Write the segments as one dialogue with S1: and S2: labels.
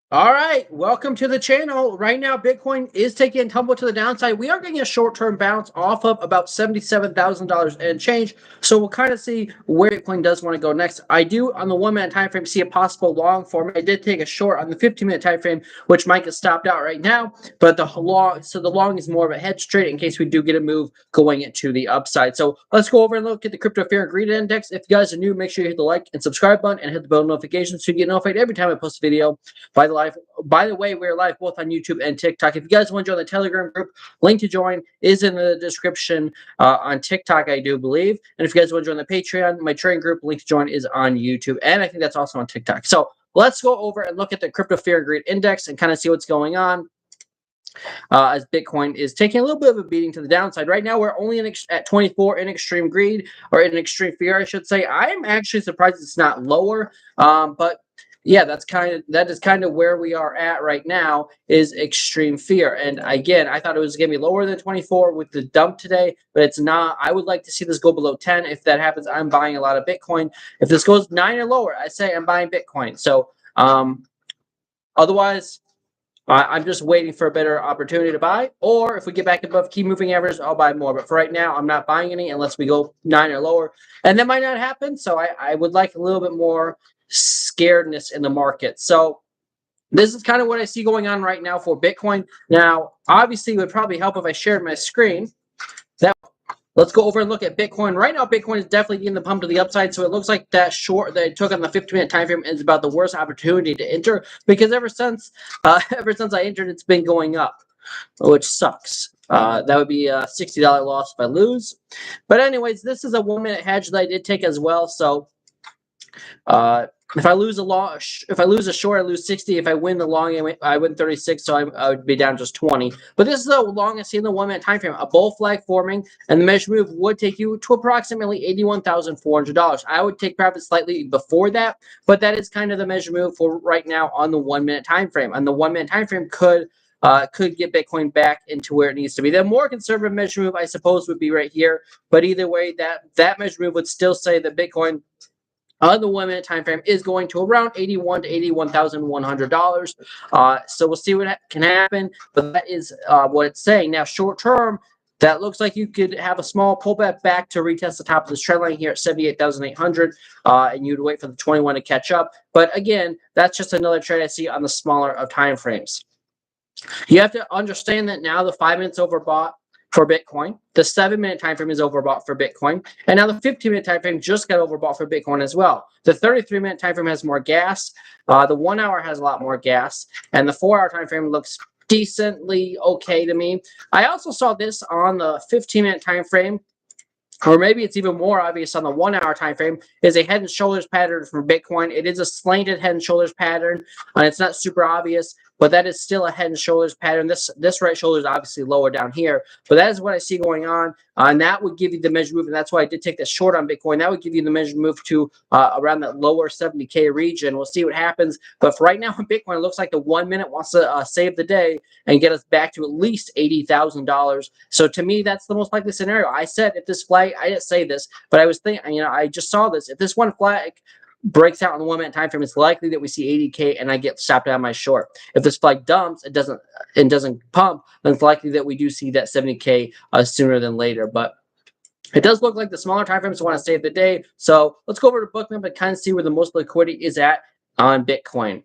S1: All right, welcome to the channel. Right now, Bitcoin is taking a tumble to the downside. We are getting a short-term bounce off of about $77,000 and change. So we'll kind of see where Bitcoin does want to go next. I do, on the 1 minute time frame, see a possible long for me. I did take a short on the 15-minute time frame, which might get stopped out right now. But the long is more of a hedge trade in case we do get a move going into the upside. So let's go over and look at the crypto fear and greed index. If you guys are new, make sure you hit the like and subscribe button and hit the bell notification so you get notified every time I post a video. By the way, we're live both on YouTube and TikTok. If you guys want to join the Telegram group, link to join is in the description on TikTok, I do believe. And if you guys want to join the Patreon, my trading group, link to join is on YouTube, and I think that's also on TikTok. So let's go over and look at the crypto fear and greed index and kind of see what's going on. As Bitcoin is taking a little bit of a beating to the downside. Right now, we're only at 24 in extreme greed, or in extreme fear, I should say. I am actually surprised it's not lower, but yeah, that is kind of where we are at right now, is extreme fear. And again, I thought it was going to be lower than 24 with the dump today, but it's not. I would like to see this go below 10. If that happens, I'm buying a lot of Bitcoin. If this goes 9 or lower, I say I'm buying Bitcoin. So otherwise, I'm just waiting for a better opportunity to buy, or if we get back above key moving average, I'll buy more. But for right now, I'm not buying any unless we go 9 or lower, and that might not happen. So I would like a little bit more scaredness in the market. So this is kind of what I see going on right now for Bitcoin. Now, obviously, it would probably help if I shared my screen. Let's go over and look at Bitcoin. Right now, Bitcoin is definitely getting the pump to the upside. So it looks like that short that it took on the 15-minute time frame is about the worst opportunity to enter, because ever since I entered, it's been going up, which sucks. That would be a $60 loss if I lose. But anyways, this is a 1 minute hedge that I did take as well. So if I lose a short, I lose 60. If I win the long, I win 36. So I would be down just 20. But this is the longest in the 1 minute time frame. A bull flag forming, and the measure move would take you to approximately $81,400. I would take profit slightly before that, but that is kind of the measure move for right now on the 1 minute time frame. And the 1 minute time frame could get Bitcoin back into where it needs to be. The more conservative measure move, I suppose, would be right here. But either way, that measure move would still say that Bitcoin on the 1 minute time frame is going to around $81,000 to $81,100. So we'll see what can happen, but that is what it's saying. Now, short term, that looks like you could have a small pullback back to retest the top of this trend line here at 78,800, and you'd wait for the 21 to catch up. But again, that's just another trade I see on the smaller of time frames. You have to understand that now the 5 minutes overbought for Bitcoin. The 7 minute time frame is overbought for Bitcoin, and now the 15-minute time frame just got overbought for Bitcoin as well. The 33-minute time frame has more gas. The 1 hour has a lot more gas, and the 4 hour time frame looks decently okay to me. I also saw this on the 15-minute time frame, or maybe it's even more obvious on the 1 hour time frame, is a head and shoulders pattern for Bitcoin. It is a slanted head and shoulders pattern, and it's not super obvious, but that is still a head and shoulders pattern. This right shoulder is obviously lower down here, but that is what I see going on, and that would give you the measure move, and that's why I did take the short on Bitcoin. That would give you the measure move to around that lower 70K region. We'll see what happens, but for right now, Bitcoin, it looks like the 1 minute wants to save the day and get us back to at least $80,000. So to me, that's the most likely scenario. I said if this flag, I didn't say this, but I was thinking, I just saw this. If this one flag breaks out on the 1 minute time frame, it's likely that we see 80K and I get stopped out of my short. If this flag dumps, it doesn't pump, then it's likely that we do see that 70K sooner than later. But it does look like the smaller time frames want to save the day. So let's go over to Bookmap and kind of see where the most liquidity is at on Bitcoin.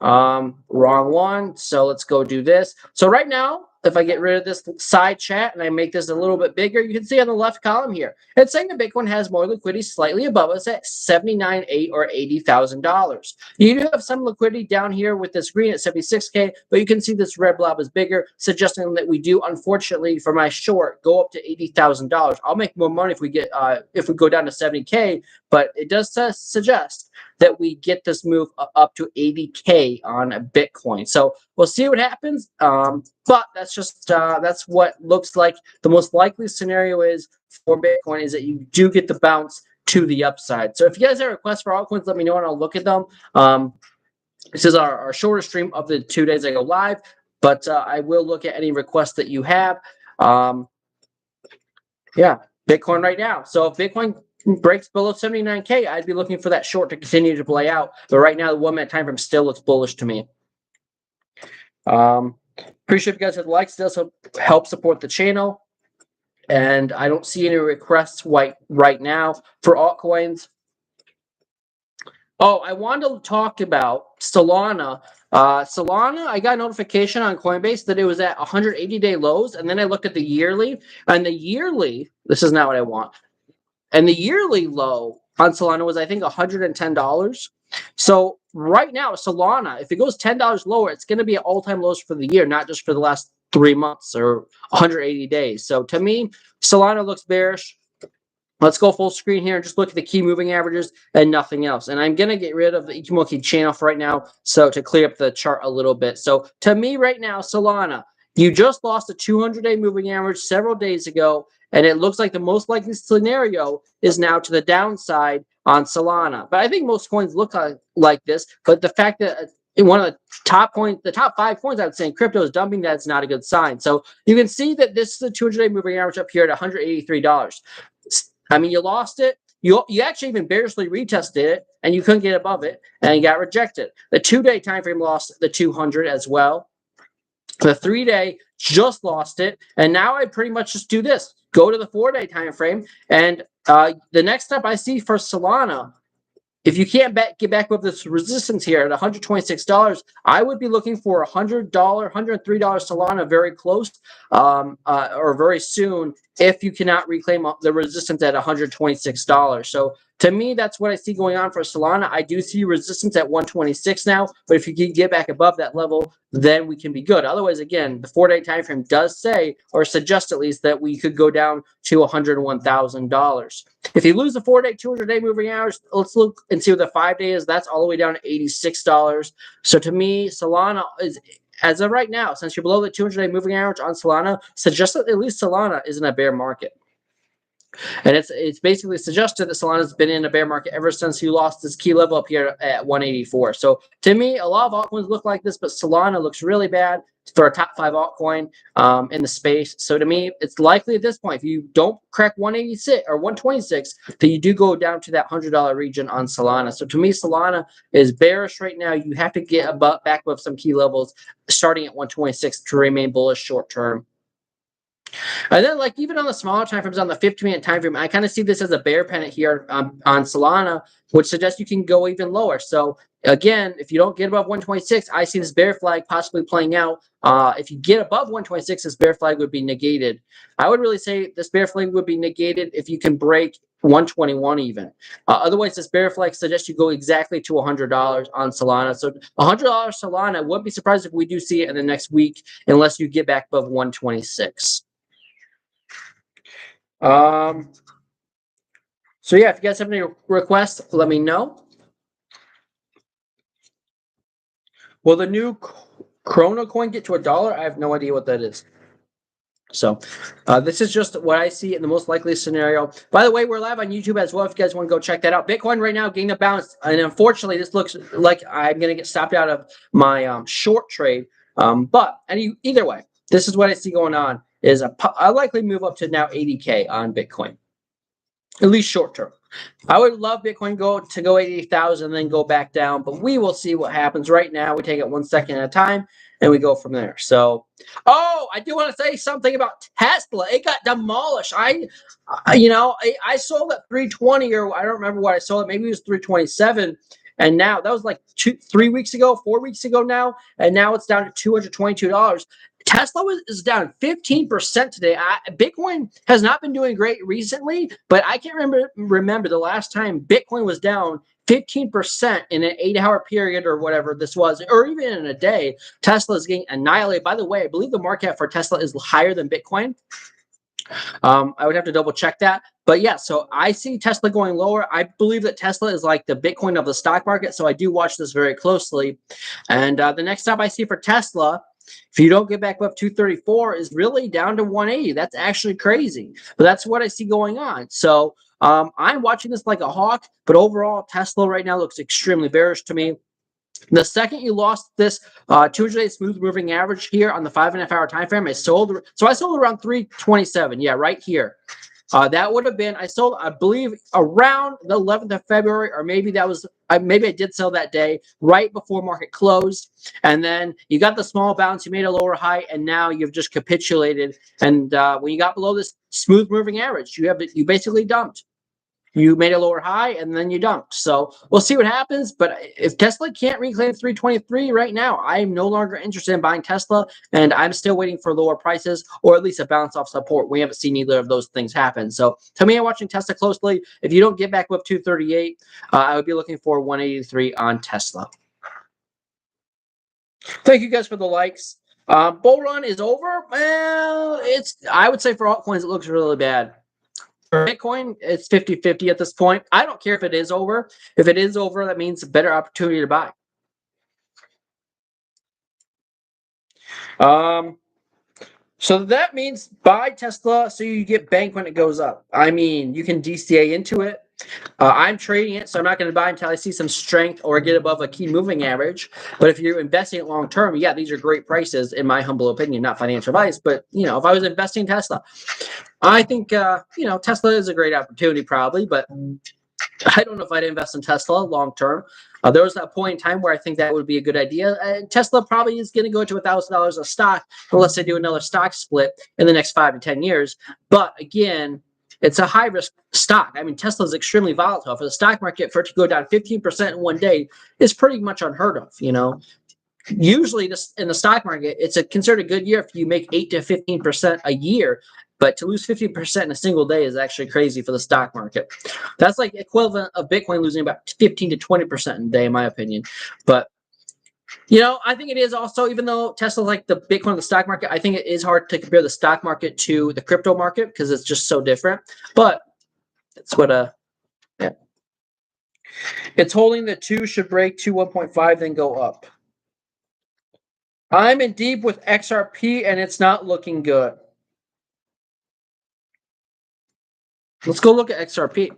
S1: Wrong one. So let's go do this. So right now, if I get rid of this side chat and I make this a little bit bigger, you can see on the left column here, it's saying that Bitcoin has more liquidity slightly above us at $79,800 or $80,000. You do have some liquidity down here with this green at 76K, but you can see this red blob is bigger, suggesting that we do, unfortunately, for my short, go up to $80,000. I'll make more money if we go down to 70K, but it does suggest that we get this move up to 80K on Bitcoin. So we'll see what happens. But that's what looks like the most likely scenario is for Bitcoin, is that you do get the bounce to the upside. So if you guys have requests for altcoins, let me know and I'll look at them. This is our shorter stream of the 2 days I go live, but I will look at any requests that you have. Yeah, Bitcoin right now. So if Bitcoin breaks below 79K, I'd be looking for that short to continue to play out. But right now, the 1 minute time frame still looks bullish to me. Appreciate if you guys hit the likes. It does help support the channel. And I don't see any requests right now for altcoins. Oh, I wanted to talk about Solana. Solana, I got a notification on Coinbase that it was at 180-day lows, and then I looked at the yearly, and the yearly, this is not what I want, and the yearly low on Solana was, I think, $110. So right now, Solana, if it goes $10 lower, it's going to be at all-time lows for the year, not just for the last 3 months or 180 days. So to me, Solana looks bearish. Let's go full screen here and just look at the key moving averages and nothing else. And I'm going to get rid of the Ikimoki channel for right now, so to clear up the chart a little bit. So to me right now, Solana, you just lost a 200-day moving average several days ago, and it looks like the most likely scenario is now to the downside on Solana. But I think most coins look like this, but the fact that one of the top 5 coins I would say in crypto is dumping, that's not a good sign. So you can see that this is a 200-day moving average up here at $183. I mean, you lost it. You actually even barely retested it, and you couldn't get above it, and you got rejected. The 2-day time frame lost the 200 as well. The 3-day just lost it, and now I pretty much just do this: go to the 4-day time frame, and the next step I see for Solana, if you can't get back with this resistance here at $126, I would be looking for $100, $103 Solana very close or very soon if you cannot reclaim the resistance at $126. So to me, that's what I see going on for Solana. I do see resistance at 126 now, but if you can get back above that level, then we can be good. Otherwise, again, the 4-day time frame does say, or suggest at least, that we could go down to $101,000. If you lose the 4-day, 200-day moving average, let's look and see what the 5-day is. That's all the way down to $86. So to me, Solana is, as of right now, since you're below the 200-day moving average on Solana, suggests that at least Solana is in a bear market. And it's basically suggested that Solana's been in a bear market ever since you lost this key level up here at 184. So to me, a lot of altcoins look like this, but Solana looks really bad for a top 5 altcoin in the space. So to me, it's likely at this point, if you don't crack 186 or 126, that you do go down to that $100 region on Solana. So to me, Solana is bearish right now. You have to get back above some key levels starting at 126 to remain bullish short term. And then, like, even on the smaller time frames, on the 15-minute time frame, I kind of see this as a bear pennant here on Solana, which suggests you can go even lower. So again, if you don't get above 126, I see this bear flag possibly playing out. If you get above 126, this bear flag would be negated. I would really say this bear flag would be negated if you can break 121 even. Otherwise, this bear flag suggests you go exactly to $100 on Solana. So $100 Solana, wouldn't be surprised if we do see it in the next week, unless you get back above 126. So yeah, if you guys have any requests, let me know. Will the new Chrono coin get to $1? I have no idea what that is. So this is just what I see in the most likely scenario. By the way, we're live on YouTube as well if you guys want to go check that out. Bitcoin right now gaining a bounce, and unfortunately, this looks like I'm going to get stopped out of my short trade. But either way, this is what I see going on. Is I likely move up to now 80K on Bitcoin, at least short term. I would love Bitcoin to go 80,000 and then go back down, but we will see what happens. Right now, we take it 1 second at a time and we go from there. So, I do want to say something about Tesla. It got demolished. I sold at 320, or I don't remember what I sold it. Maybe it was 327. And now that was like 4 weeks ago now, and now it's down to $222. Tesla is down 15% today. Bitcoin has not been doing great recently, but I can't remember the last time Bitcoin was down 15% in an 8-hour period or whatever this was, or even in a day. Tesla is getting annihilated. By the way, I believe the market cap for Tesla is higher than Bitcoin. I would have to double check that. But yeah, so I see Tesla going lower. I believe that Tesla is like the Bitcoin of the stock market, so I do watch this very closely. And the next stop I see for Tesla, if you don't get back above 234, is really down to 180. That's actually crazy. But that's what I see going on. So I'm watching this like a hawk, but overall, Tesla right now looks extremely bearish to me. The second you lost this 200-day smooth moving average here on the 5.5-hour time frame, I sold. So I sold around 327. Yeah, right here. That would have been, I sold, I believe, around the 11th of February, or maybe that was, maybe I did sell that day right before market closed. And then you got the small bounce, you made a lower high, and now you've just capitulated. And when you got below this smooth moving average, you basically dumped. You made a lower high and then you dumped. So we'll see what happens. But if Tesla can't reclaim 323 right now, I'm no longer interested in buying Tesla, and I'm still waiting for lower prices or at least a bounce off support. We haven't seen either of those things happen. So to me, I'm watching Tesla closely. If you don't get back above 238, I would be looking for 183 on Tesla. Thank you guys for the likes. Bull run is over. Well, I would say for altcoins, it looks really bad. For Bitcoin, it's 50-50 at this point. I don't care if it is over. If it is over, that means a better opportunity to buy. So that means buy Tesla so you get bank when it goes up. I mean, you can DCA into it. I'm trading it, so I'm not going to buy until I see some strength or get above a key moving average. But if you're investing it long term, yeah, these are great prices, in my humble opinion, not financial advice. But, if I was investing in Tesla, I think, Tesla is a great opportunity probably, but I don't know if I'd invest in Tesla long term. There was that point in time where I think that would be a good idea. Tesla probably is going to go to $1,000 a stock unless they do another stock split in the next 5 to 10 years. But again, it's a high risk stock. I mean, Tesla is extremely volatile. For the stock market, for it to go down 15% in one day is pretty much unheard of. Usually in the stock market, it's considered a good year if you make 8 to 15% a year. But to lose 50% in a single day is actually crazy for the stock market. That's like equivalent of Bitcoin losing about 15 to 20% in a day, in my opinion. But I think it is also, even though Tesla's like the Bitcoin of the stock market, I think it is hard to compare the stock market to the crypto market because it's just so different. But it's what yeah. It's holding the 2 should break to 1.5, then go up. I'm in deep with XRP and it's not looking good. Let's go look at XRP.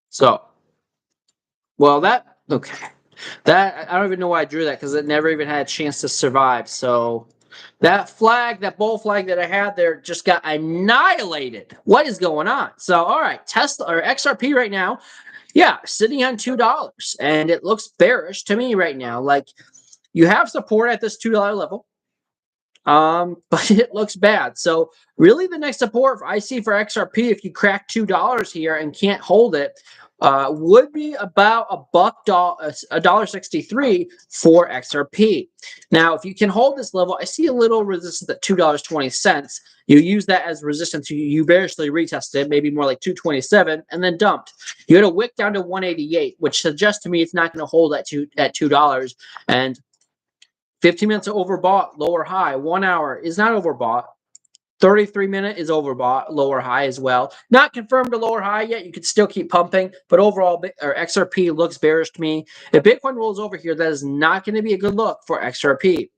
S1: So, okay. That, I don't even know why I drew that because it never even had a chance to survive. So, that bull flag that I had there just got annihilated. What is going on? So, all right, Tesla or XRP right now, yeah, sitting on $2, and it looks bearish to me right now. Like, you have support at this $2 level. But it looks bad. So really the next support I see for XRP, if you crack $2 here and can't hold it, would be about $1.63 for XRP. Now, if you can hold this level, I see a little resistance at $2.20. You use that as resistance. You barely retested, maybe more like 227, and then dumped. You had a wick down to 188, which suggests to me it's not going to hold at $2. And 15 minutes overbought, lower high. 1 hour is not overbought. 33-minute is overbought, lower high as well. Not confirmed to lower high yet. You could still keep pumping, but overall, XRP looks bearish to me. If Bitcoin rolls over here, that is not going to be a good look for XRP.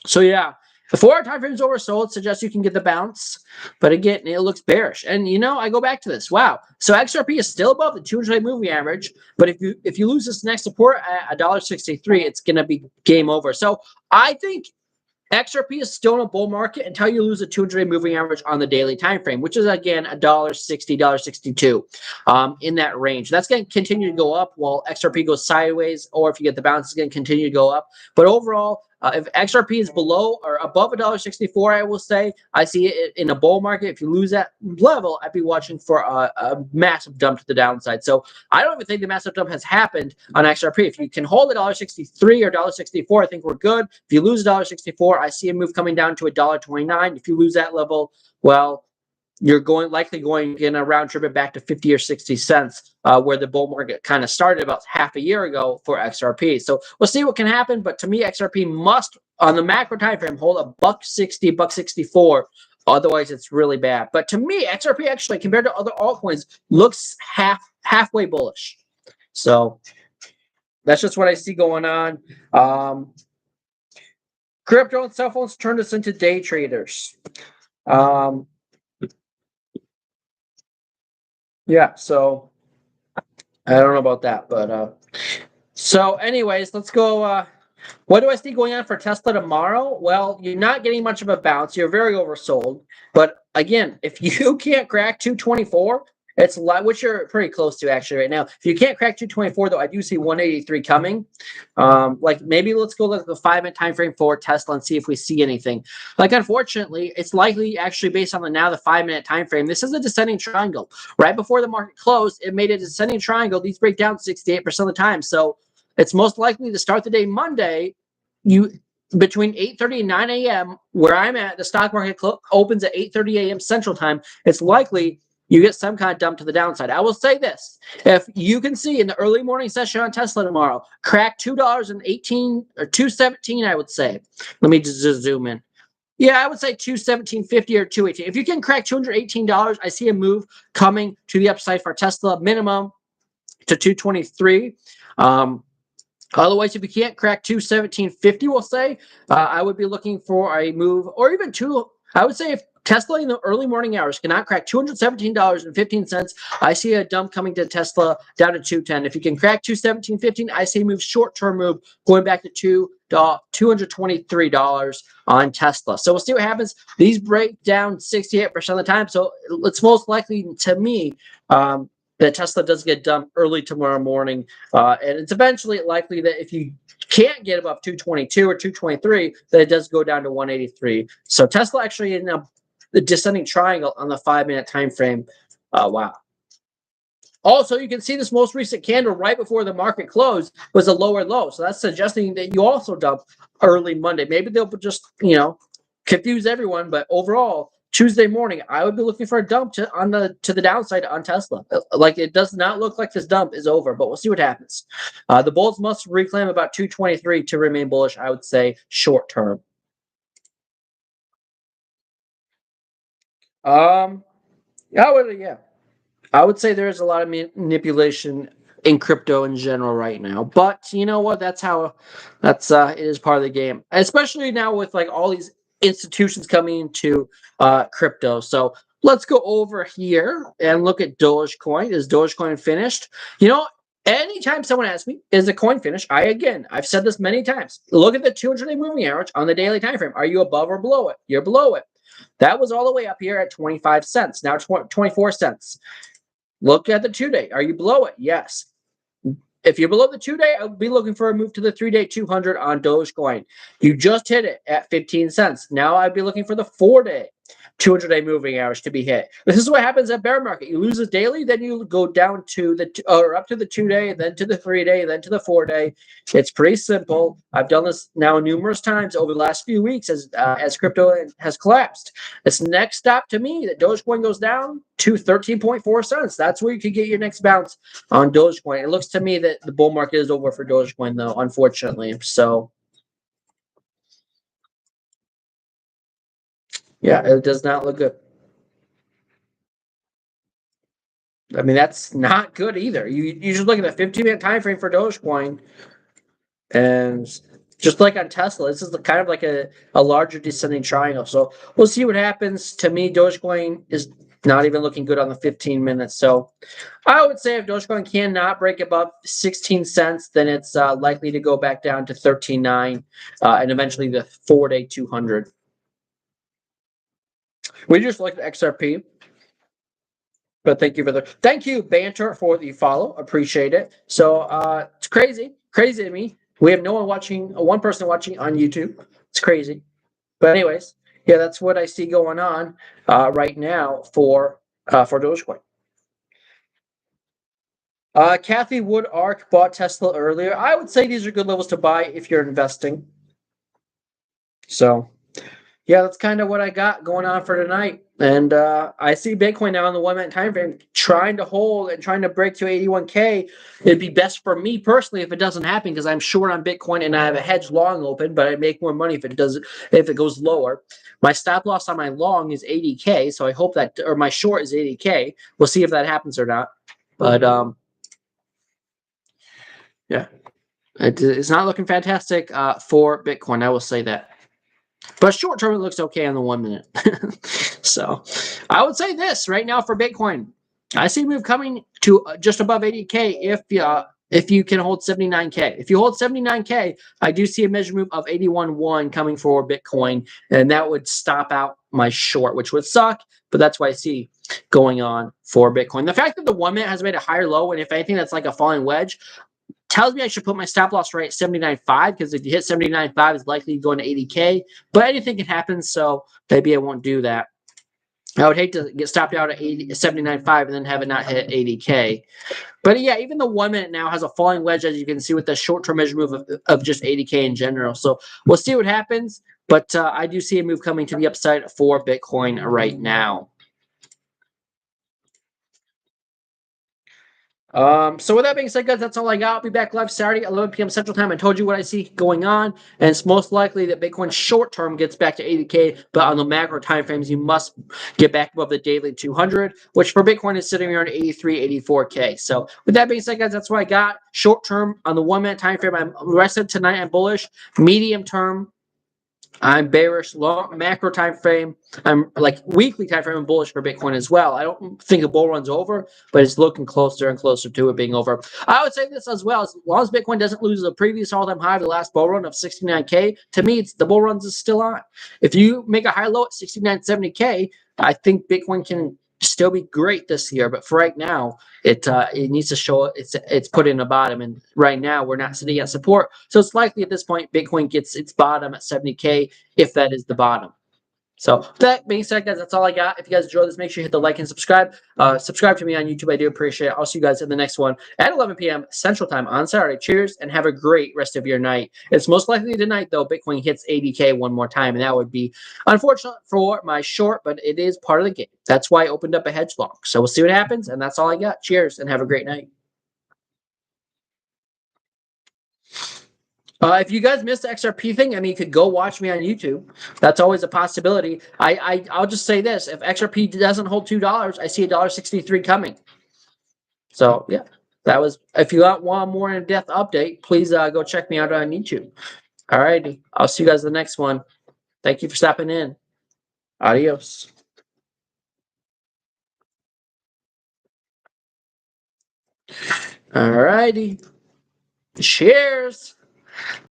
S1: So yeah, the 4-hour time frame is oversold. Suggests you can get the bounce, but again, it looks bearish. And I go back to this. Wow. So XRP is still above the 200-day moving average, but if you lose this next support at $1.63, it's going to be game over. So I think XRP is still in a bull market until you lose a 200-day moving average on the daily time frame, which is again $1.60, $1.62, in that range. That's going to continue to go up while XRP goes sideways, or if you get the bounce, it's going to continue to go up. But overall, if XRP is below or above $1.64, I will say I see it in a bull market. If you lose that level, I'd be watching for a massive dump to the downside. So I don't even think the massive dump has happened on XRP. If you can hold $1.63 or $1.64, I think we're good. If you lose $1.64, I see a move coming down to $1.29. If you lose that level, well, you're likely going in a round trip it back to 50 or 60 cents, where the bull market kind of started about half a year ago for XRP. So we'll see what can happen. But to me, XRP must, on the macro time frame, hold $1.60, $1.64. Otherwise, it's really bad. But to me, XRP actually, compared to other altcoins, looks halfway bullish. So that's just what I see going on. Crypto and cell phones turned us into day traders. Yeah, so I don't know about that, but so anyways, let's go What do I see going on for Tesla tomorrow? Well, you're not getting much of a bounce. You're very oversold. But again, if you can't crack 224, it's which you're pretty close to actually right now. If you can't crack 224, though, I do see 183 coming. Like maybe let's go look at the 5-minute time frame for Tesla and see if we see anything. Like unfortunately, it's likely actually based on the 5-minute time frame. This is a descending triangle. Right before the market closed, it made a descending triangle. These break down 68% of the time. So it's most likely to start the day Monday. You between 8:30 and 9 a.m. where I'm at, the stock market opens at 8:30 a.m. Central Time. It's likely you get some kind of dump to the downside. I will say this: if you can see in the early morning session on Tesla tomorrow, crack $2.18 or 217, I would say. Let me just zoom in. Yeah, I would say 217.50 or 218. If you can crack $218, I see a move coming to the upside for Tesla, minimum to 223. Otherwise, if you can't crack 217.50, we'll say, I would be looking for a move, or even I would say if Tesla in the early morning hours cannot crack $217.15, I see a dump coming to Tesla down to 210. If you can crack 217.15, I see a move, short-term move, going back to $223 on Tesla. So we'll see what happens. These break down 68% of the time. So it's most likely, to me, that Tesla does get dumped early tomorrow morning. And it's eventually likely that if you can't get above 222 or 223, that it does go down to 183. So Tesla actually in the descending triangle on the 5-minute time frame. Wow. Also, you can see this most recent candle right before the market closed was a lower low. So that's suggesting that you also dump early Monday. Maybe they'll just, confuse everyone. But overall, Tuesday morning, I would be looking for a dump to the downside on Tesla. Like it does not look like this dump is over, but we'll see what happens. The bulls must reclaim about 223 to remain bullish, I would say, short term. I would say there's a lot of manipulation in crypto in general right now. But you know what? It is part of the game, especially now with like all these institutions coming into crypto. So let's go over here and look at Dogecoin. Is Dogecoin finished? Anytime someone asks me, is the coin finished? I've said this many times. Look at the 200-day moving average on the daily time frame. Are you above or below it? You're below it. That was all the way up here at 25 cents. Now 24 cents. Look at the 2-day. Are you below it? Yes. If you're below the 2-day, I would be looking for a move to the 3-day 200 on Dogecoin. You just hit it at 15 cents. Now I'd be looking for the 4-day 200-day moving average to be hit. This is what happens at bear market. You lose a daily, then you go down to up to the 2-day, then to the 3-day, then to the 4-day. It's pretty simple. I've done this now numerous times over the last few weeks as crypto has collapsed. It's next stop to me that Dogecoin goes down to 13.4 cents. That's where you could get your next bounce on Dogecoin. It looks to me that the bull market is over for Dogecoin, though, unfortunately. So yeah, it does not look good. I mean, that's not good either. You should look at the 15-minute time frame for Dogecoin, and just like on Tesla, this is kind of like a larger descending triangle. So we'll see what happens. To me, Dogecoin is not even looking good on the 15 minutes. So I would say if Dogecoin cannot break above 16 cents, then it's likely to go back down to 13.9 and eventually the 4-day 200. We just looked at XRP. But thank you, Banter, for the follow. Appreciate it. So it's crazy to me. We have one person watching on YouTube. It's crazy. But anyways, yeah, that's what I see going on right now for Dogecoin. Kathy Wood Ark bought Tesla earlier. I would say these are good levels to buy if you're investing. So yeah, that's kind of what I got going on for tonight. And I see Bitcoin now on the 1-minute time frame trying to hold and trying to break to 81K. It'd be best for me personally if it doesn't happen because I'm short on Bitcoin and I have a hedge long open, but I make more money if it goes lower. My stop loss on my long is 80K, so I hope or my short is 80K. We'll see if that happens or not. But yeah, it's not looking fantastic for Bitcoin. I will say that. But short term, it looks okay on the 1 minute. So I would say this right now for Bitcoin. I see a move coming to just above 80K if you can hold 79K. If you hold 79K, I do see a measure move of 81.1 coming for Bitcoin, and that would stop out my short, which would suck, but that's what I see going on for Bitcoin. The fact that the 1 minute has made a higher low, and if anything, that's like a falling wedge, tells me I should put my stop loss right at 79.5, because if you hit 79.5, it's likely going to 80K, but anything can happen, so maybe I won't do that. I would hate to get stopped out at 79.5 and then have it not hit 80K. But yeah, even the 1 minute now has a falling wedge, as you can see, with the short-term measure move of just 80K in general. So we'll see what happens. But I do see a move coming to the upside for Bitcoin right now. So with that being said, guys, that's all I got. I'll be back live Saturday, 11 p.m. Central Time. I told you what I see going on, and it's most likely that Bitcoin short term gets back to 80K, but on the macro time frames, you must get back above the daily 200, which for Bitcoin is sitting around 83, 84K. So with that being said, guys, that's what I got. Short term on the 1 minute time frame, the rest of tonight I'm bullish. Medium term, I'm bearish. Long macro time frame, I'm like weekly time frame, I'm bullish for Bitcoin as well. I don't think the bull run's over, but it's looking closer and closer to it being over. I would say this as well: as long as Bitcoin doesn't lose the previous all-time high of the last bull run of 69K, to me, it's the bull runs is still on. If you make a high low at 69.70K, I think Bitcoin can still be great this year. But for right now, it needs to show it's put in a bottom, and right now we're not sitting at support, so it's likely at this point Bitcoin gets its bottom at 70K if that is the bottom. So with that being said, guys, that's all I got. If you guys enjoyed this, make sure you hit the like and subscribe. Subscribe to me on YouTube. I do appreciate it. I'll see you guys in the next one at 11 p.m. Central Time on Saturday. Cheers, and have a great rest of your night. It's most likely tonight, though, Bitcoin hits 80K one more time, and that would be unfortunate for my short, but it is part of the game. That's why I opened up a hedge long. So we'll see what happens, and that's all I got. Cheers, and have a great night. If you guys missed the XRP thing, I mean, you could go watch me on YouTube. That's always a possibility. I'll just say this: if XRP doesn't hold $2, I see $1.63 coming. So yeah, that was. If you want more in-depth update, please go check me out on YouTube. All righty, I'll see you guys in the next one. Thank you for stopping in. Adios. All righty. Cheers.